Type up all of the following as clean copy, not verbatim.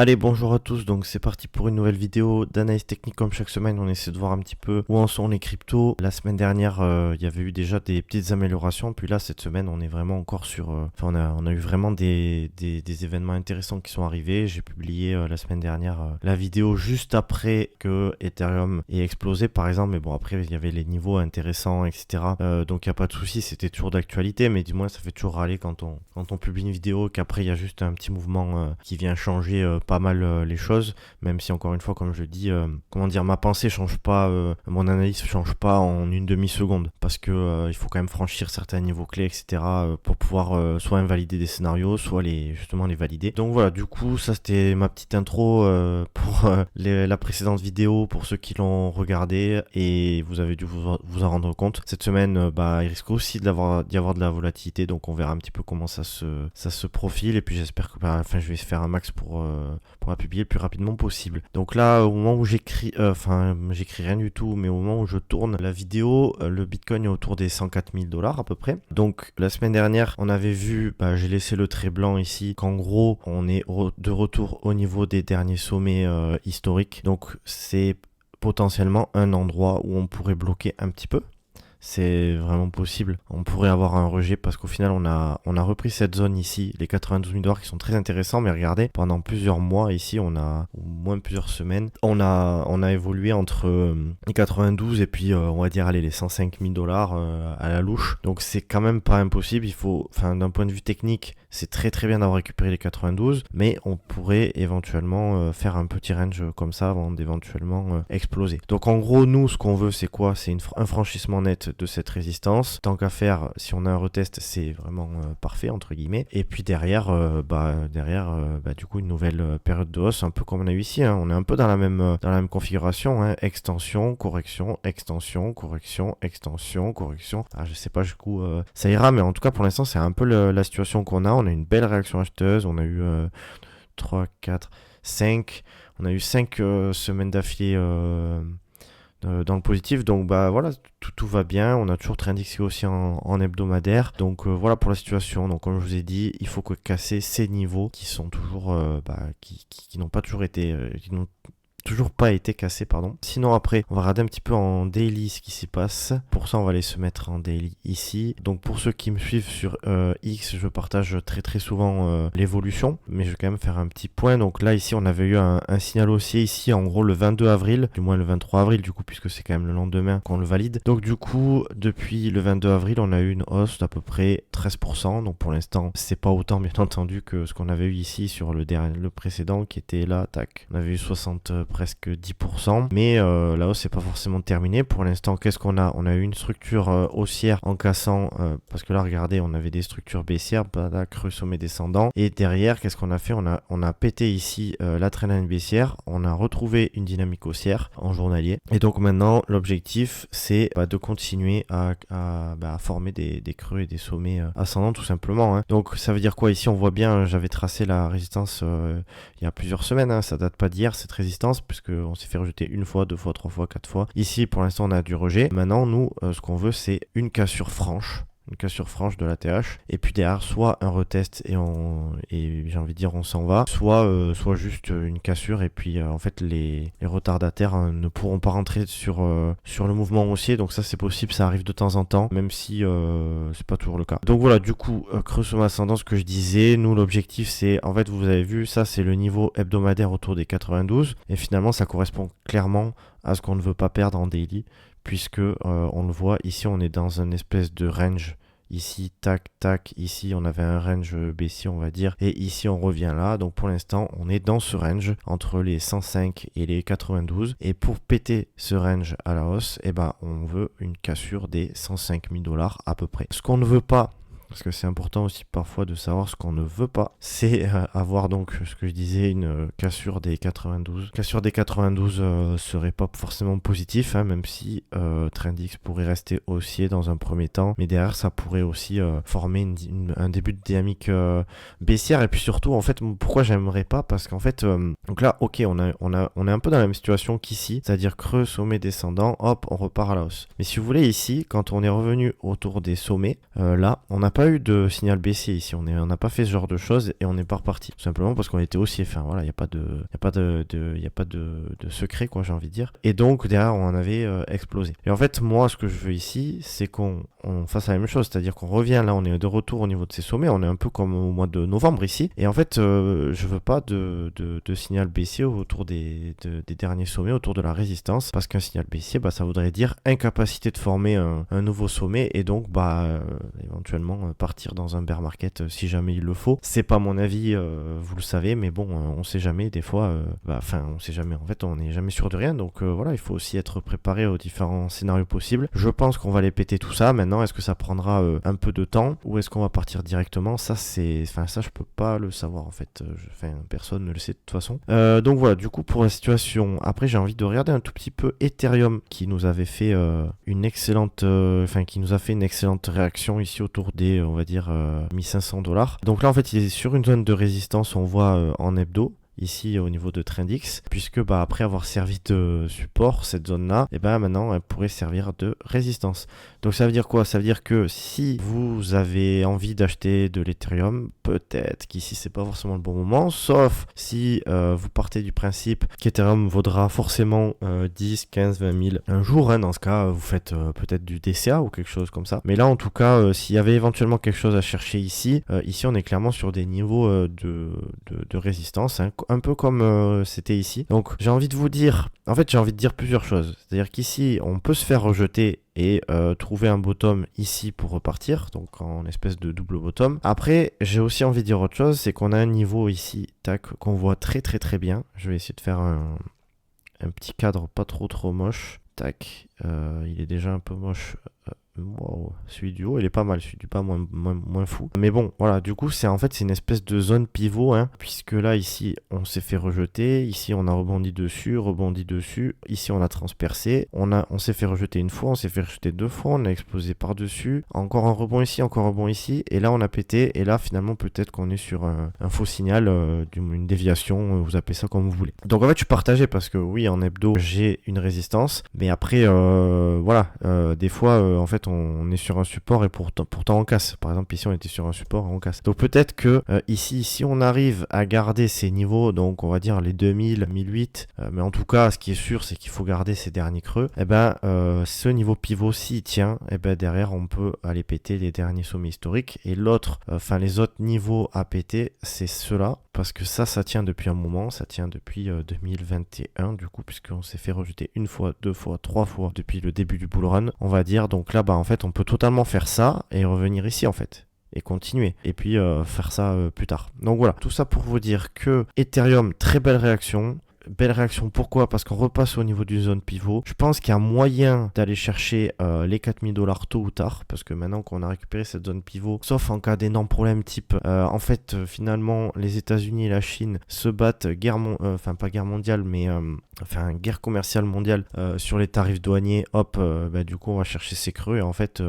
Allez, bonjour à tous, donc c'est parti pour une nouvelle vidéo d'analyse technique comme chaque semaine. On essaie de voir un petit peu où en sont les cryptos. La semaine dernière, il y avait eu déjà des petites améliorations, puis là, cette semaine, on est vraiment encore sur... on a eu vraiment des événements intéressants qui sont arrivés. J'ai publié la semaine dernière la vidéo juste après que Ethereum ait explosé, par exemple, mais bon, après, il y avait les niveaux intéressants, etc. Donc, il n'y a pas de souci, c'était toujours d'actualité, mais du moins, ça fait toujours râler quand on publie une vidéo, qu'après, il y a juste un petit mouvement qui vient changer pas mal les choses, même si encore une fois, comme je dis, ma pensée change pas, mon analyse change pas en une demi-seconde, parce que il faut quand même franchir certains niveaux clés, etc. Pour pouvoir soit invalider des scénarios, soit justement les valider. Donc voilà, du coup, ça c'était ma petite intro pour la précédente vidéo, pour ceux qui l'ont regardé, et vous avez dû vous en rendre compte. Cette semaine, il risque aussi d'y avoir de la volatilité, donc on verra un petit peu comment ça se profile, et puis j'espère que je vais faire un max pour la publier le plus rapidement possible. Donc là, au moment où j'écris rien du tout, mais au moment où je tourne la vidéo, le Bitcoin est autour des 104 000 $ à peu près. Donc la semaine dernière, on avait vu, j'ai laissé le trait blanc ici, qu'en gros, on est de retour au niveau des derniers sommets historiques. Donc c'est potentiellement un endroit où on pourrait bloquer un petit peu. C'est vraiment possible. On pourrait avoir un rejet parce qu'au final, on a repris cette zone ici, les 92 000 $ qui sont très intéressants. Mais regardez, pendant plusieurs mois ici, ou moins plusieurs semaines, on a évolué entre les 92 et puis on va dire les 105 000 $ à la louche. Donc c'est quand même pas impossible. D'un point de vue technique, c'est très très bien d'avoir récupéré les 92, mais on pourrait éventuellement faire un petit range comme ça avant d'éventuellement exploser. Donc en gros, nous, ce qu'on veut, c'est quoi? C'est un franchissement net de cette résistance. Tant qu'à faire, si on a un retest, c'est vraiment parfait entre guillemets. Et puis derrière, du coup, une nouvelle période de hausse, un peu comme on a eu ici. On est un peu dans la même configuration. Extension, correction, extension, correction, extension, correction. Je sais pas du coup, ça ira, mais en tout cas pour l'instant, c'est un peu la situation qu'on a. On a une belle réaction acheteuse. On a eu 3, 4, 5. On a eu 5 semaines d'affilée dans le positif, donc voilà, tout va bien. On a toujours très indexé aussi en hebdomadaire, donc voilà pour la situation. Donc comme je vous ai dit, il faut casser ces niveaux qui sont toujours qui n'ont pas toujours été qui n'ont toujours pas été cassé, pardon. Sinon après, on va regarder un petit peu en daily ce qui s'y passe. Pour ça, on va aller se mettre en daily ici. Donc pour ceux qui me suivent sur X, je partage très très souvent l'évolution, mais je vais quand même faire un petit point. Donc là ici, on avait eu un signal haussier ici, en gros le 22 avril, du moins le 23 avril du coup, puisque c'est quand même le lendemain qu'on le valide. Donc du coup, depuis le 22 avril, on a eu une hausse d'à peu près 13%. Donc pour l'instant, c'est pas autant bien entendu que ce qu'on avait eu ici sur le précédent qui était là, tac. On avait eu 60 presque 10%, mais la hausse c'est pas forcément terminé. Pour l'instant, qu'est-ce qu'on a? On a eu une structure haussière en cassant, parce que là regardez, on avait des structures baissières, creux sommet descendant, et derrière qu'est-ce qu'on a fait? On a pété ici la trendline baissière, on a retrouvé une dynamique haussière en journalier, et donc maintenant l'objectif c'est de continuer à former des creux et des sommets ascendants tout simplement. Donc ça veut dire quoi? Ici on voit bien, j'avais tracé la résistance il y a plusieurs semaines, ça date pas d'hier cette résistance, puisqu'on s'est fait rejeter une fois, 2 fois, 3 fois, 4 fois. Ici, pour l'instant, on a du rejet. Maintenant, nous, ce qu'on veut, c'est une cassure franche. Une cassure franche de la TH, et puis derrière soit un retest et j'ai envie de dire on s'en va, soit juste une cassure, et puis en fait les retardataires ne pourront pas rentrer sur le mouvement haussier. Donc ça c'est possible, ça arrive de temps en temps, même si c'est pas toujours le cas. Donc voilà, du coup creux sommet ascendant, ce que je disais, nous l'objectif c'est, en fait vous avez vu, ça c'est le niveau hebdomadaire autour des 92, et finalement ça correspond clairement à ce qu'on ne veut pas perdre en daily, puisque on le voit ici, on est dans une espèce de range. Ici, tac, tac, ici on avait un range baissier on va dire, et ici on revient là. Donc pour l'instant on est dans ce range entre les 105 et les 92, et pour péter ce range à la hausse, on veut une cassure des 105 000 $ à peu près. Ce qu'on ne veut pas, parce que c'est important aussi parfois de savoir ce qu'on ne veut pas, c'est avoir donc ce que je disais, une cassure des 92. Cassure des 92 serait pas forcément positif, même si Trendix pourrait rester haussier dans un premier temps, mais derrière ça pourrait aussi former un début de dynamique baissière. Et puis surtout, en fait, pourquoi j'aimerais pas? Parce qu'en fait, donc là, ok, on est un peu dans la même situation qu'ici, c'est-à-dire creux, sommet descendant, hop, on repart à la hausse. Mais si vous voulez, ici, quand on est revenu autour des sommets, là, on a pas eu de signal baissier ici, on n'a pas fait ce genre de choses et on n'est pas reparti. Tout simplement parce qu'on était haussier. Enfin voilà, il n'y a pas de secret, quoi, j'ai envie de dire. Et donc derrière, on en avait explosé. Et en fait, moi, ce que je veux ici, c'est qu'on fasse la même chose, c'est-à-dire qu'on revient là, on est de retour au niveau de ces sommets, on est un peu comme au mois de novembre ici. Et en fait, je veux pas de signal baissier autour des derniers sommets, autour de la résistance, parce qu'un signal baissier, bah, ça voudrait dire incapacité de former un nouveau sommet et donc éventuellement partir dans un bear market si jamais il le faut. C'est pas mon avis, vous le savez, mais bon, on sait jamais, des fois, on sait jamais, en fait, on n'est jamais sûr de rien, donc voilà, il faut aussi être préparé aux différents scénarios possibles. Je pense qu'on va les péter tout ça. Maintenant, est-ce que ça prendra un peu de temps ou est-ce qu'on va partir directement? Ça, je peux pas le savoir en fait. Personne ne le sait de toute façon. Donc voilà, du coup, pour la situation, après, j'ai envie de regarder un tout petit peu Ethereum qui nous avait fait une excellente réaction ici autour des, on va dire, 1500 $. Donc là, en fait, il est sur une zone de résistance, on voit en hebdo. Ici au niveau de Trendix, puisque après avoir servi de support, cette zone là, et maintenant elle pourrait servir de résistance. Donc ça veut dire quoi? Ça veut dire que si vous avez envie d'acheter de l'Ethereum, peut-être qu'ici c'est pas forcément le bon moment, sauf si vous partez du principe qu'Ethereum vaudra forcément 10, 15, 20 000 un jour, hein. Dans ce cas vous faites peut-être du DCA ou quelque chose comme ça, mais là en tout cas s'il y avait éventuellement quelque chose à chercher ici, on est clairement sur des niveaux de résistance, hein, un peu comme c'était ici. Donc j'ai envie de dire plusieurs choses. C'est-à-dire qu'ici on peut se faire rejeter et trouver un bottom ici pour repartir, donc en espèce de double bottom. Après, j'ai aussi envie de dire autre chose, c'est qu'on a un niveau ici, tac, qu'on voit très très très bien. Je vais essayer de faire un petit cadre pas trop moche. Tac, il est déjà un peu moche. Wow, celui du haut il est pas mal, celui du bas moins fou. Mais bon, voilà, du coup c'est une espèce de zone pivot, hein, puisque là ici on s'est fait rejeter, ici on a rebondi dessus, ici on a transpercé, on s'est fait rejeter une fois, on s'est fait rejeter deux fois, on a explosé par dessus, encore un rebond ici, et là on a pété, et là finalement peut-être qu'on est sur un faux signal, une déviation, vous appelez ça comme vous voulez. Donc en fait je suis partagé parce que oui, en hebdo j'ai une résistance, mais après des fois en fait on est sur un support et pourtant on casse. Par exemple ici on était sur un support et on casse. Donc peut-être que ici si on arrive à garder ces niveaux, donc on va dire les 2000, 1008, mais en tout cas ce qui est sûr c'est qu'il faut garder ces derniers creux, ce niveau pivot s'il tient, derrière on peut aller péter les derniers sommets historiques, et les autres niveaux à péter c'est ceux-là, parce que ça tient depuis un moment, ça tient depuis 2021 du coup, puisqu'on s'est fait rejeter une fois, deux fois, trois fois depuis le début du bull run, on va dire. Donc là en fait on peut totalement faire ça et revenir ici en fait et continuer et puis faire ça plus tard. Donc voilà, tout ça pour vous dire que Ethereum, très belle réaction. Belle réaction, pourquoi? Parce qu'on repasse au niveau d'une zone pivot. Je pense qu'il y a moyen d'aller chercher les 4000 $, tôt ou tard, parce que maintenant qu'on a récupéré cette zone pivot, sauf en cas d'énormes problèmes type finalement les États-Unis et la Chine se battent guerre commerciale mondiale sur les tarifs douaniers, du coup on va chercher ces creux et en fait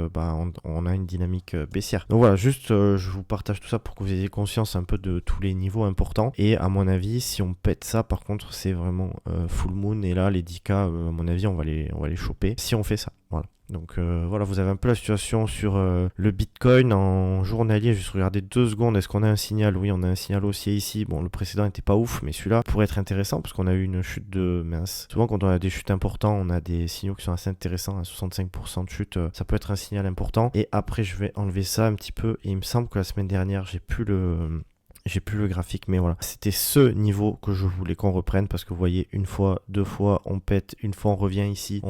on a une dynamique baissière. Donc voilà, juste je vous partage tout ça pour que vous ayez conscience un peu de tous les niveaux importants, et à mon avis si on pète ça, par contre c'est vraiment full moon, et là les 10K à mon avis on va les choper si on fait ça. Voilà. Donc voilà, vous avez un peu la situation sur le Bitcoin en journalier. Juste regarder 2 secondes, est-ce qu'on a un signal? Oui, on a un signal haussier ici. Bon, le précédent n'était pas ouf, mais celui-là pourrait être intéressant parce qu'on a eu une chute de mince. Souvent quand on a des chutes importantes, on a des signaux qui sont assez intéressants, à 65% de chute, ça peut être un signal important. Et après je vais enlever ça un petit peu, et il me semble que la semaine dernière j'ai plus le graphique, mais voilà, c'était ce niveau que je voulais qu'on reprenne, parce que vous voyez, une fois, deux fois on pète, une fois on revient ici,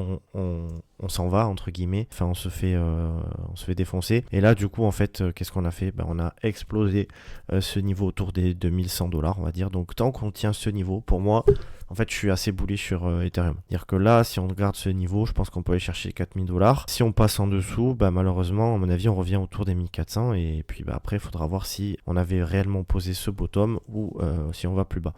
on s'en va entre guillemets, on se fait défoncer, et là du coup en fait qu'est-ce qu'on a fait? On a explosé ce niveau autour des 2100 $, on va dire. Donc tant qu'on tient ce niveau, pour moi en fait je suis assez bullish sur Ethereum. C'est-à-dire que là si on garde ce niveau, je pense qu'on peut aller chercher 4000 $. Si on passe en dessous, malheureusement à mon avis on revient autour des 1400, et puis après il faudra voir si on avait réellement posé ce bottom ou si on va plus bas.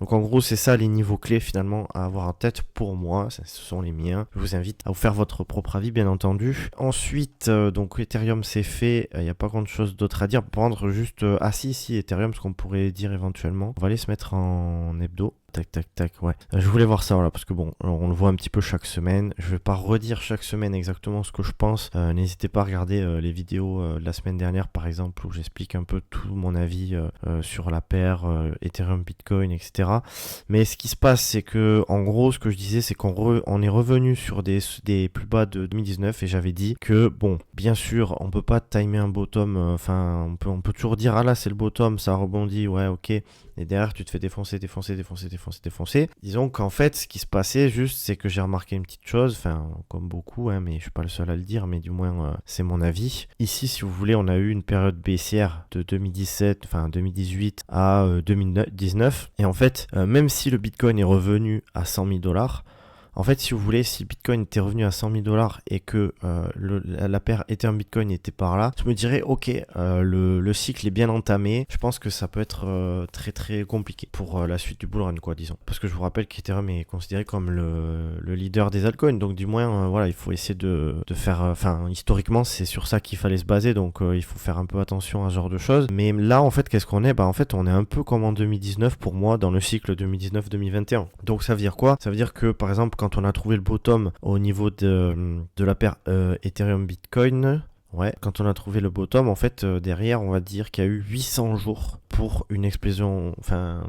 Donc en gros c'est ça les niveaux clés finalement à avoir en tête pour moi, ce sont les miens. Je vous invite à vous faire votre propre avis bien entendu. Ensuite donc Ethereum c'est fait, il n'y a pas grand chose d'autre à dire, prendre juste si Ethereum, ce qu'on pourrait dire éventuellement, on va aller se mettre en hebdo. Tac, tac, tac, ouais. Je voulais voir ça, voilà, parce que bon, on le voit un petit peu chaque semaine. Je vais pas redire chaque semaine exactement ce que je pense. N'hésitez pas à regarder les vidéos de la semaine dernière, par exemple, où j'explique un peu tout mon avis sur la paire Ethereum, Bitcoin, etc. Mais ce qui se passe, c'est que, en gros, ce que je disais, c'est on est revenu sur des plus bas de 2019, et j'avais dit que, bon, bien sûr, on peut pas timer un bottom, enfin, on peut toujours dire, ah là, c'est le bottom, ça rebondit, ouais, ok. Et derrière, tu te fais défoncer. Disons qu'en fait, ce qui se passait juste, c'est que j'ai remarqué une petite chose, enfin, comme beaucoup, hein, mais je suis pas le seul à le dire, mais du moins, c'est mon avis. Ici, si vous voulez, on a eu une période baissière de 2018 à 2019. Et en fait, même si le Bitcoin est revenu à 100 000 $, en fait, si vous voulez, si Bitcoin était revenu à 100 000 $ et que la paire Ethereum Bitcoin était par là, je me dirais, ok, le cycle est bien entamé. Je pense que ça peut être très très compliqué pour la suite du bull run, quoi, disons. Parce que je vous rappelle qu'Ethereum est considéré comme le leader des altcoins. Donc, du moins, voilà, il faut essayer de faire. Enfin, historiquement, c'est sur ça qu'il fallait se baser. Donc, il faut faire un peu attention à ce genre de choses. Mais là, en fait, qu'est-ce qu'on est? Bah, en fait, on est un peu comme en 2019 pour moi dans le cycle 2019-2021. Donc, ça veut dire quoi? Ça veut dire que, par exemple, quand on a trouvé le bottom au niveau de la paire Ethereum Bitcoin, ouais, quand on a trouvé le bottom, en fait, derrière, on va dire qu'il y a eu 800 jours pour une explosion, enfin,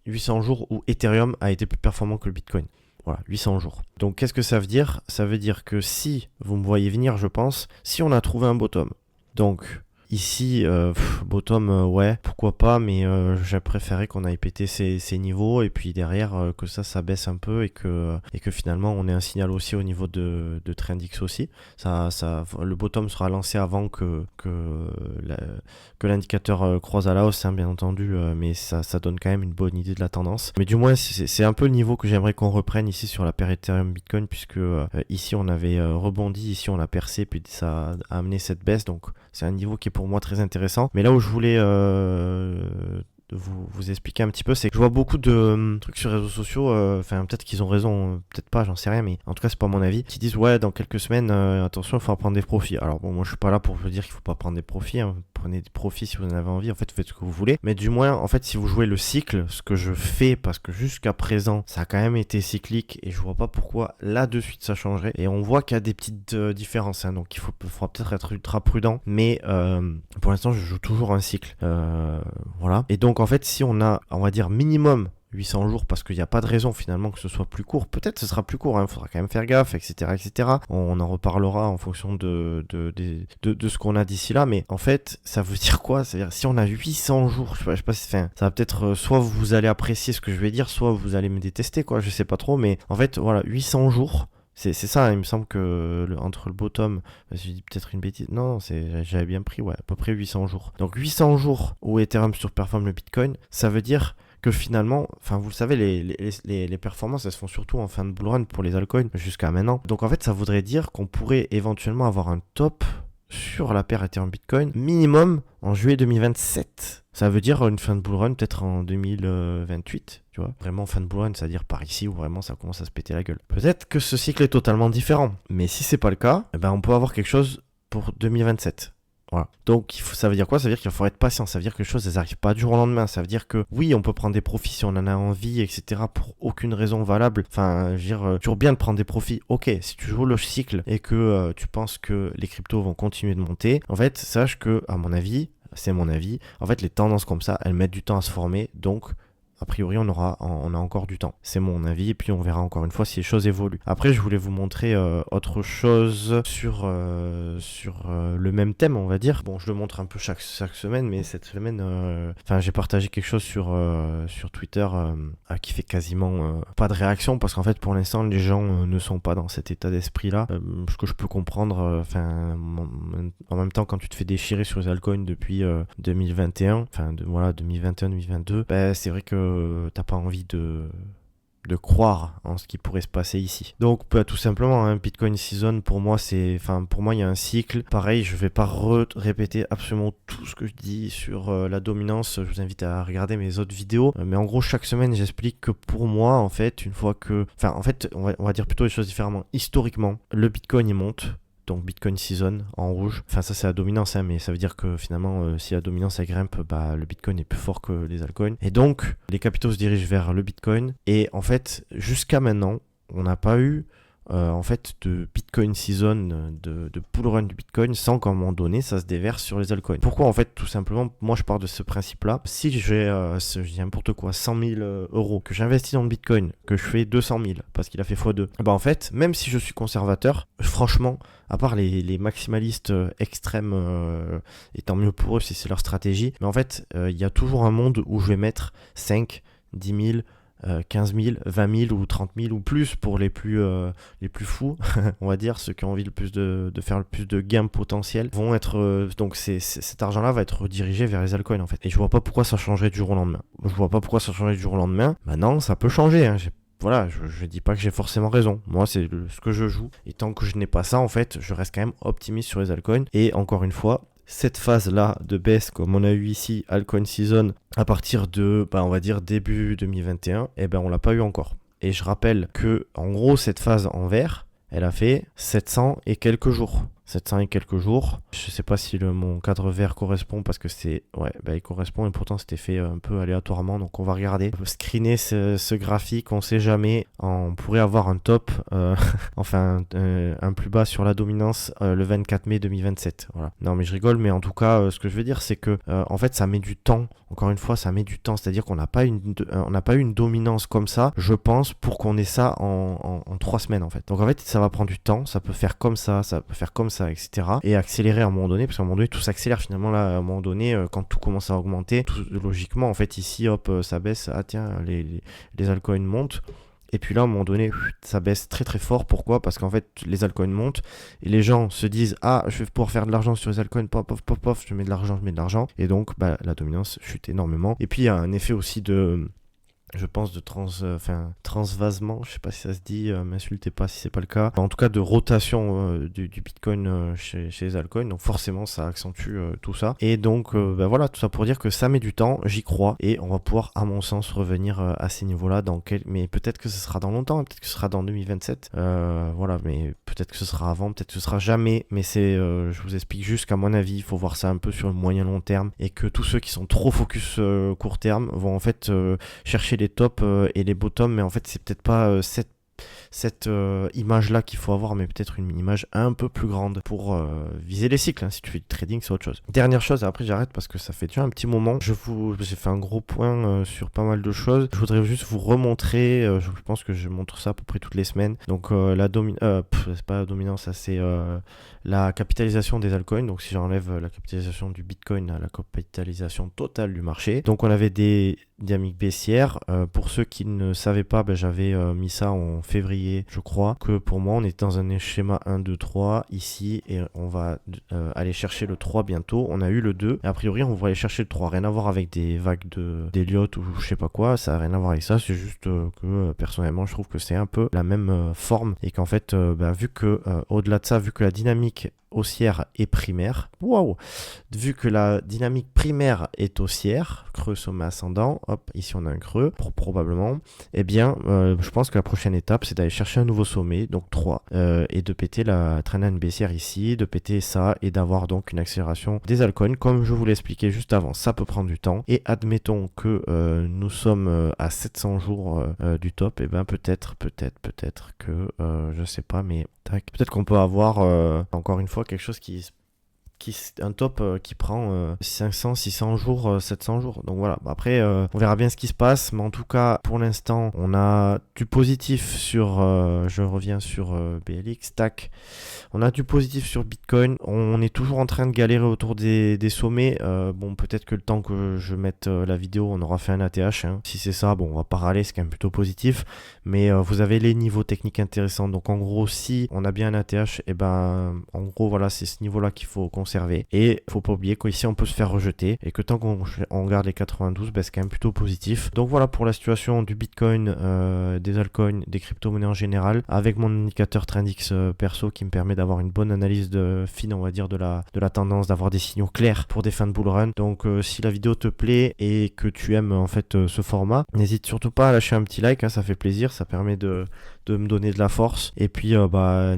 800 jours où Ethereum a été plus performant que le Bitcoin. Voilà, 800 jours. Donc, qu'est-ce que ça veut dire? Ça veut dire que si vous me voyez venir, je pense, si on a trouvé un bottom, donc ici, bottom, ouais, pourquoi pas, mais j'ai préféré qu'on aille péter ces niveaux, et puis derrière, que ça baisse un peu, et que finalement, on ait un signal aussi au niveau de TrendX aussi. Le bottom sera lancé avant que l'indicateur croise à la hausse, hein, bien entendu, mais ça donne quand même une bonne idée de la tendance. Mais du moins, c'est un peu le niveau que j'aimerais qu'on reprenne ici sur la paire Ethereum Bitcoin, puisque ici, on avait rebondi, ici, on a percé, puis ça a amené cette baisse, donc c'est un niveau qui est pour moi très intéressant. Mais là où je voulais vous expliquer un petit peu, c'est que je vois beaucoup de trucs sur les réseaux sociaux, enfin peut-être qu'ils ont raison, peut-être pas, j'en sais rien, mais en tout cas c'est pas mon avis, qui disent ouais, dans quelques semaines, attention, il faut prendre des profits. Alors bon, moi je suis pas là pour vous dire qu'il faut pas prendre des profits, hein. Prenez des profits si vous en avez envie, en fait faites ce que vous voulez, mais du moins en fait si vous jouez le cycle, ce que je fais, parce que jusqu'à présent ça a quand même été cyclique, et je vois pas pourquoi là de suite ça changerait, et on voit qu'il y a des petites différences, hein, donc il faudra peut-être être ultra prudent, mais pour l'instant je joue toujours un cycle, voilà, et donc en fait si on a, on va dire minimum 800 jours, parce qu'il n'y a pas de raison finalement que ce soit plus court. Peut-être ce sera plus court, il faudra quand même faire gaffe, etc. etc. On en reparlera en fonction de ce qu'on a d'ici là, mais en fait, ça veut dire quoi? C'est-à-dire, si on a 800 jours, je sais pas si, enfin, ça va peut-être, soit vous allez apprécier ce que je vais dire, soit vous allez me détester, quoi, je sais pas trop, mais en fait, voilà, 800 jours. C'est ça, hein, il me semble que entre le bottom, j'ai dit peut-être une bêtise, non, j'avais bien pris, ouais, à peu près 800 jours. Donc 800 jours où Ethereum surperforme le Bitcoin, ça veut dire que finalement, enfin vous le savez, les performances, elles se font surtout en fin de bull run pour les altcoins jusqu'à maintenant. Donc en fait, ça voudrait dire qu'on pourrait éventuellement avoir un top sur la paire Ethereum Bitcoin minimum en juillet 2027. Ça veut dire une fin de bull run peut-être en 2028, tu vois. Vraiment fin de bull run, c'est-à-dire par ici où vraiment ça commence à se péter la gueule. Peut-être que ce cycle est totalement différent, mais si c'est pas le cas, eh ben on peut avoir quelque chose pour 2027. Voilà. Donc ça veut dire quoi? Ça veut dire qu'il faut être patient, ça veut dire que les choses elles n'arrivent pas du jour au lendemain, ça veut dire que oui on peut prendre des profits si on en a envie, etc. pour aucune raison valable, enfin je veux dire toujours bien de prendre des profits, ok, si tu joues le cycle et que tu penses que les cryptos vont continuer de monter, en fait sache que à mon avis, c'est mon avis, en fait les tendances comme ça elles mettent du temps à se former, donc a priori, on a encore du temps. C'est mon avis, et puis on verra encore une fois si les choses évoluent. Après, je voulais vous montrer autre chose sur le même thème, on va dire. Bon, je le montre un peu chaque semaine, mais cette semaine, j'ai partagé quelque chose sur Twitter qui fait quasiment pas de réaction, parce qu'en fait, pour l'instant, les gens ne sont pas dans cet état d'esprit-là. Ce que je peux comprendre, en même temps, quand tu te fais déchirer sur les altcoins depuis 2021, 2021-2022, c'est vrai que t'as pas envie de croire en ce qui pourrait se passer ici. Donc tout simplement, hein, Bitcoin Season pour moi il y a un cycle. Pareil, je vais pas répéter absolument tout ce que je dis sur la dominance. Je vous invite à regarder mes autres vidéos. Mais en gros, chaque semaine, j'explique que pour moi, en fait, une fois que, on va dire plutôt les choses différemment. Historiquement, le Bitcoin il monte. donc Bitcoin Season en rouge. Enfin ça c'est la dominance, hein, mais ça veut dire que finalement si la dominance elle grimpe, bah, le Bitcoin est plus fort que les altcoins. Et donc les capitaux se dirigent vers le Bitcoin. Et en fait jusqu'à maintenant, on n'a pas eu en fait de Bitcoin Season, de bull run du Bitcoin sans qu'à un moment donné ça se déverse sur les altcoins. Pourquoi? En fait tout simplement, moi je pars de ce principe là. Si j'ai je dis n'importe quoi 100 000 euros que j'investis dans le Bitcoin, que je fais 200 000 parce qu'il a fait x2, bah en fait même si je suis conservateur, franchement à part les maximalistes extrêmes, et tant mieux pour eux si c'est leur stratégie, mais en fait il y a toujours un monde où je vais mettre 5, 10 000 15 000, 20 000 ou 30 000 ou plus pour les plus fous, on va dire, ceux qui ont envie le plus de faire le plus de gains potentiels, vont être, donc cet argent-là va être redirigé vers les altcoins en fait. Et je vois pas pourquoi ça changerait du jour au lendemain. Maintenant, ça peut changer, hein. Voilà, je dis pas que j'ai forcément raison. Moi, c'est ce que je joue. Et tant que je n'ai pas ça, en fait, je reste quand même optimiste sur les altcoins. Et encore une fois, cette phase-là de baisse, comme on a eu ici, altcoin season, à partir de, on va dire, début 2021, on l'a pas eu encore. Et je rappelle que, en gros, cette phase en vert, elle a fait 700 et quelques jours. 700 et quelques jours. Je sais pas si mon cadre vert correspond parce que c'est... Ouais, il correspond et pourtant c'était fait un peu aléatoirement. Donc on va regarder. On peut screener ce graphique, on sait jamais. On pourrait avoir un top, enfin un plus bas sur la dominance le 24 mai 2027. Voilà. Non mais je rigole, mais en tout cas, ce que je veux dire c'est que en fait ça met du temps. Encore une fois, ça met du temps. C'est-à-dire qu'on n'a pas eu une dominance comme ça, je pense, pour qu'on ait ça en 3 semaines en fait. Donc en fait ça va prendre du temps. Ça peut faire comme ça peut faire comme ça, etc. Et accélérer à un moment donné, parce qu'à un moment donné tout s'accélère finalement là, à un moment donné quand tout commence à augmenter, logiquement en fait ici hop ça baisse, ah tiens les altcoins montent, et puis là à un moment donné ça baisse très très fort. Pourquoi? Parce qu'en fait les altcoins montent et les gens se disent ah je vais pouvoir faire de l'argent sur les altcoins, pop, je mets de l'argent, et donc la dominance chute énormément. Et puis il y a un effet aussi de... je pense de transvasement, je sais pas si ça se dit, m'insultez pas si c'est pas le cas. En tout cas de rotation du Bitcoin chez les altcoins, donc forcément ça accentue tout ça. Et donc voilà, tout ça pour dire que ça met du temps, j'y crois, et on va pouvoir à mon sens revenir à ces niveaux-là mais peut-être que ce sera dans longtemps, peut-être que ce sera dans 2027, voilà, mais peut-être que ce sera avant, peut-être que ce sera jamais, mais je vous explique juste qu'à mon avis, il faut voir ça un peu sur le moyen long terme, et que tous ceux qui sont trop focus court terme vont en fait chercher les tops et les bottoms, mais en fait c'est peut-être pas cette image-là qu'il faut avoir, mais peut-être une image un peu plus grande pour viser les cycles, hein. Si tu fais du trading, c'est autre chose. Dernière chose, et après j'arrête parce que ça fait déjà un petit moment. J'ai fait un gros point sur pas mal de choses. Je voudrais juste vous remontrer, je pense que je montre ça à peu près toutes les semaines. Donc c'est pas la dominance, ça c'est la capitalisation des altcoins. Donc si j'enlève la capitalisation du Bitcoin à la capitalisation totale du marché. Donc on avait des dynamiques baissières. Pour ceux qui ne savaient pas, j'avais mis ça en février, je crois, que pour moi on est dans un schéma 1, 2, 3 ici, et on va aller chercher le 3 bientôt. On a eu le 2, et a priori on va aller chercher le 3. Rien à voir avec des vagues d'Elliott ou je sais pas quoi, ça a rien à voir avec ça, c'est juste que personnellement je trouve que c'est un peu la même forme, et qu'en fait vu que au-delà de ça, vu que la dynamique haussière et primaire, vu que la dynamique primaire est haussière, creux sommet ascendant, hop, ici on a un creux, probablement, je pense que la prochaine étape c'est d'aller chercher un nouveau sommet, donc 3, et de péter la trendline baissière ici, de péter ça, et d'avoir donc une accélération des altcoins, comme je vous l'ai expliqué juste avant. Ça peut prendre du temps, et admettons que nous sommes à 700 jours du top, peut-être que, je sais pas, mais peut-être qu'on peut avoir encore une fois quelque chose un top qui prend 500, 600 jours, 700 jours. Donc voilà, après on verra bien ce qui se passe, mais en tout cas pour l'instant on a du positif sur je reviens sur BLX, tac. On a du positif sur Bitcoin, on est toujours en train de galérer autour des sommets. Bon, peut-être que le temps que je mette la vidéo, on aura fait un ATH, hein. Si c'est ça, bon, on va pas râler, c'est quand même plutôt positif, mais vous avez les niveaux techniques intéressants. Donc en gros, si on a bien un ATH, en gros voilà, c'est ce niveau-là qu'il faut conserver, et faut pas oublier qu'ici on peut se faire rejeter, et que tant qu'on garde les 92, c'est quand même plutôt positif. Donc voilà pour la situation du Bitcoin, des altcoins, des crypto-monnaies en général, avec mon indicateur Trendix perso qui me permet d'avoir une bonne analyse fine, on va dire, de la tendance, d'avoir des signaux clairs pour des fins de bull run. Donc si la vidéo te plaît et que tu aimes en fait ce format, n'hésite surtout pas à lâcher un petit like, hein, ça fait plaisir, ça permet de de me donner de la force. Et puis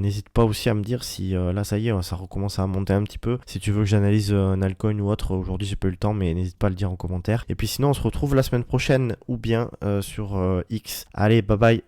n'hésite pas aussi à me dire si là ça y est, ça recommence à monter un petit peu. Si tu veux que j'analyse un altcoin ou autre, aujourd'hui j'ai pas eu le temps, mais n'hésite pas à le dire en commentaire. Et puis sinon on se retrouve la semaine prochaine ou bien sur X. Allez, bye bye.